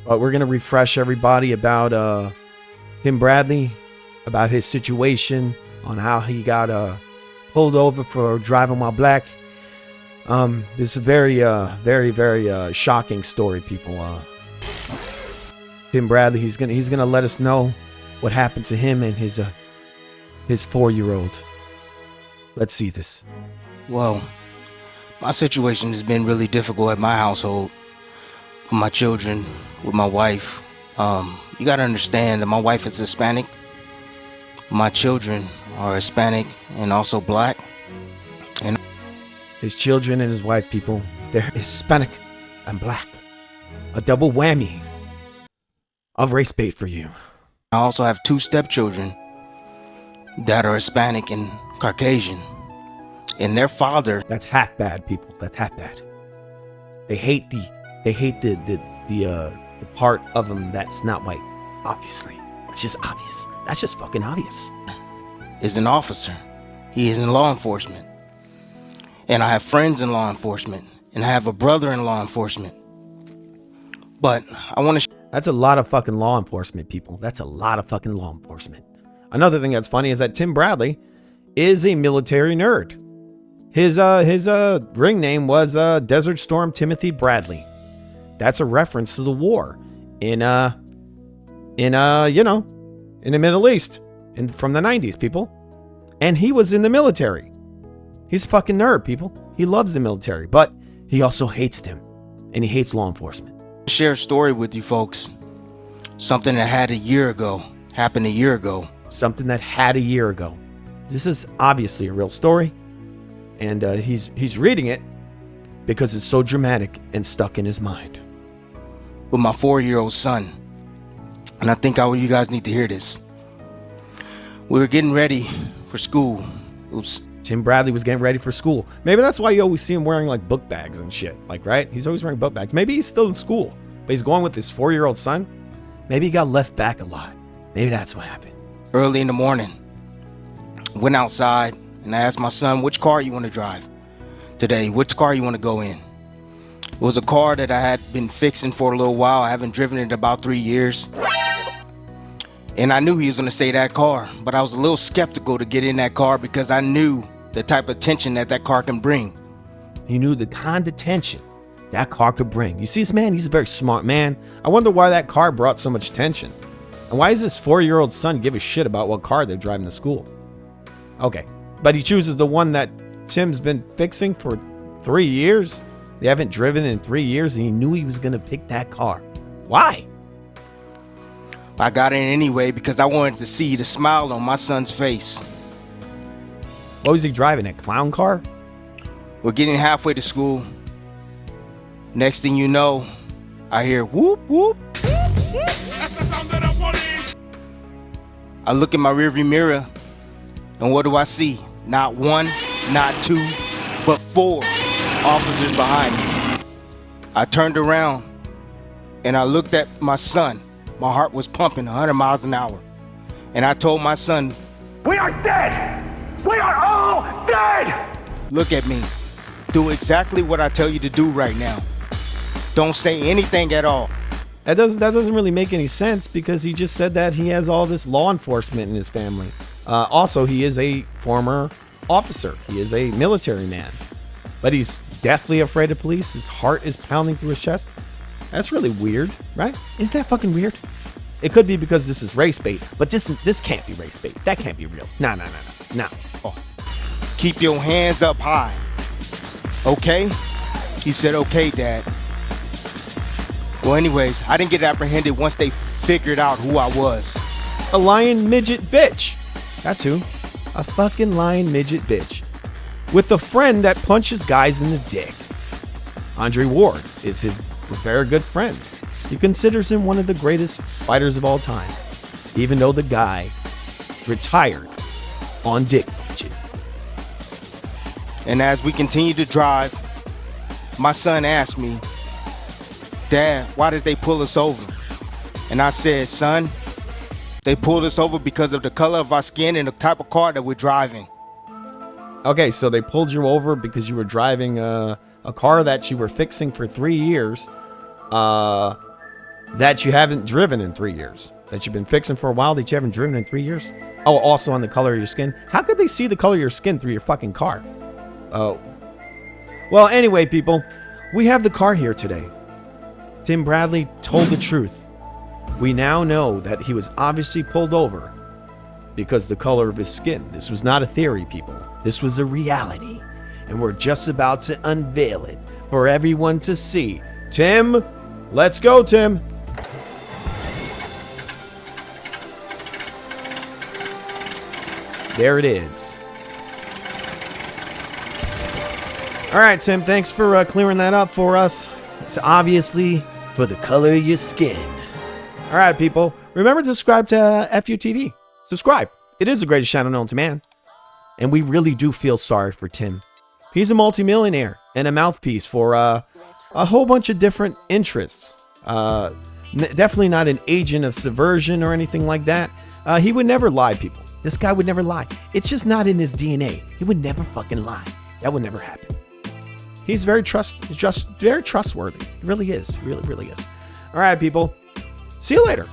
But we're going to refresh everybody about Tim Bradley, about his situation, on how he got pulled over for driving while black. This is a very shocking story, people. Tim Bradley, he's gonna let us know what happened to him and his 4-year-old. Let's see this. Well, my situation has been really difficult at my household, with my children, with my wife. You gotta understand that my wife is Hispanic. My children are Hispanic and also black. And his children and his wife, people, they're Hispanic and black. A double whammy of race bait for you. I also have 2 stepchildren that are Hispanic and Caucasian. And their father... That's half bad, people. That's half bad. They hate the part of them that's not white. Obviously. It's just obvious. That's just fucking obvious. Is an officer. He is in law enforcement. And I have friends in law enforcement. And I have a brother in law enforcement. But I want to... That's a lot of fucking law enforcement, people. That's a lot of fucking law enforcement. Another thing that's funny is that Tim Bradley is a military nerd. His ring name was Desert Storm Timothy Bradley. That's a reference to the war in the Middle East from the 90s, people. And he was in the military. He's a fucking nerd, people. He loves the military, but he also hates them, and he hates law enforcement. Share a story with you folks. Something that happened a year ago. Something that had a year ago. This is obviously a real story, and he's reading it because it's so dramatic and stuck in his mind. With my 4-year-old son, and I think you guys need to hear this. We were getting ready for school. Oops. Tim Bradley was getting ready for school. Maybe that's why you always see him wearing like book bags and shit. Like, right? He's always wearing book bags. Maybe he's still in school, but he's going with his 4-year-old son. Maybe he got left back a lot. Maybe that's what happened. Early in the morning, went outside and I asked my son, which car you want to drive today? Which car you want to go in? It was a car that I had been fixing for a little while. I haven't driven it in about 3 years. And I knew he was going to say that car, but I was a little skeptical to get in that car because I knew the type of tension that car can bring. He knew the kind of tension that car could bring. You see this man? He's a very smart man. I wonder why that car brought so much tension. And why does this 4-year-old son give a shit about what car they're driving to school? Okay, but he chooses the one that Tim's been fixing for 3 years. They haven't driven in 3 years, and he knew he was going to pick that car. Why? I got in anyway because I wanted to see the smile on my son's face. What was he driving, a clown car? We're getting halfway to school. Next thing you know, I hear whoop, whoop. That's the sound of the police. I look in my rearview mirror, and what do I see? Not 1, not 2, but 4 officers behind me. I turned around, and I looked at my son. My heart was pumping 100 miles an hour. And I told my son, "We are dead! We are all dead!" Look at me. Do exactly what I tell you to do right now. Don't say anything at all. That doesn't really make any sense because he just said that he has all this law enforcement in his family. Also, he is a former officer. He is a military man. But he's deathly afraid of police. His heart is pounding through his chest. That's really weird, right? Is that fucking weird? It could be because this is race bait, but this can't be race bait. That can't be real. No. Oh. Keep your hands up high. Okay? He said, okay, Dad. Well, anyways, I didn't get apprehended once they figured out who I was. A lying midget bitch. That's who. A fucking lying midget bitch. With a friend that punches guys in the dick. Andre Ward is his very good friend. He considers him one of the greatest fighters of all time, even though the guy retired on dick punching. And as we continue to drive, my son asked me, "Dad, why did they pull us over?" And I said, "Son, they pulled us over because of the color of our skin and the type of car that we're driving." Okay, so they pulled you over because you were driving a car that you were fixing for 3 years. that you haven't driven in 3 years, that you've been fixing for a while, that you haven't driven in 3 years. Oh, also on the color of your skin. How could they see the color of your skin through your fucking car? Oh. Well, anyway, people, we have the car here today. Tim Bradley told the truth. We now know that he was obviously pulled over because the color of his skin. This was not a theory, people. This was a reality. And we're just about to unveil it for everyone to see. Tim, let's go, Tim. There it is. All right, Tim, thanks for clearing that up for us. It's obviously for the color of your skin. All right, people, remember to subscribe to FUTV. Subscribe. It is the greatest channel known to man. And we really do feel sorry for Tim. He's a multimillionaire and a mouthpiece for a whole bunch of different interests. Definitely not an agent of subversion or anything like that. He would never lie, people. This guy would never lie. It's just not in his DNA. He would never fucking lie. That would never happen. He's very trustworthy. He really is. Really, really is. All right, people. See you later.